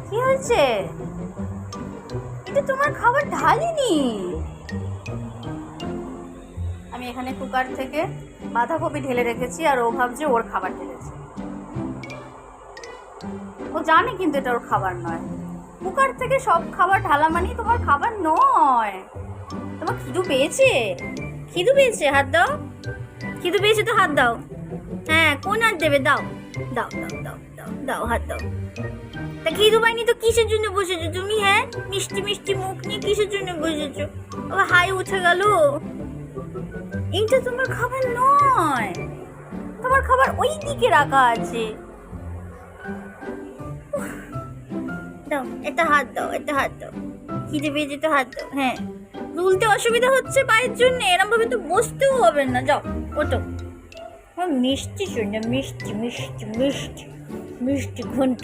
কি হয়েছে? এটা তোমার খাবার ঢালিনি। আমি এখানে কুকার থেকে বাঁধাকপি ঢেলে রেখেছি আর ও ভাবছে ওর খাবার ঢেলেছে। ও জানে কিন্তু এটা ওর খাবার নয়। কুকার থেকে সব খাবার ঢালা মানে তোমার খাবার নয়। তোমার খিদু পেয়েছে? খিদু পেয়েছে? হাত দাও। খিদু পেয়েছে তো হাত দাও। হ্যাঁ, কোন হাত দেবে? দাও দাও দাও দাও দাও দাও, হাত দাও। তা খিদু পাইনি তো কিসের জন্য বসেছো তুমি? হ্যাঁ, মিষ্টি মিষ্টি মুখ নিয়ে কিসের জন্য বসেছো? আবার হাই উঠে গেল। এইটা তোমার খাবার নয়। তোমার খাবার ওই দিকে রাখা আছে। দাও, এটা হাত দাও, এটা হাত দাও। খিদে পেয়েছে তো হাত দাও। হ্যাঁ, তুলতে অসুবিধা হচ্ছে পায়ের জন্য, এরম ভাবে তো বসতেও হবে না। যাও, ওটো। মিষ্টি শুনে, মিষ্টি মিষ্টি মিষ্টি মিষ্টি ঘন্ট।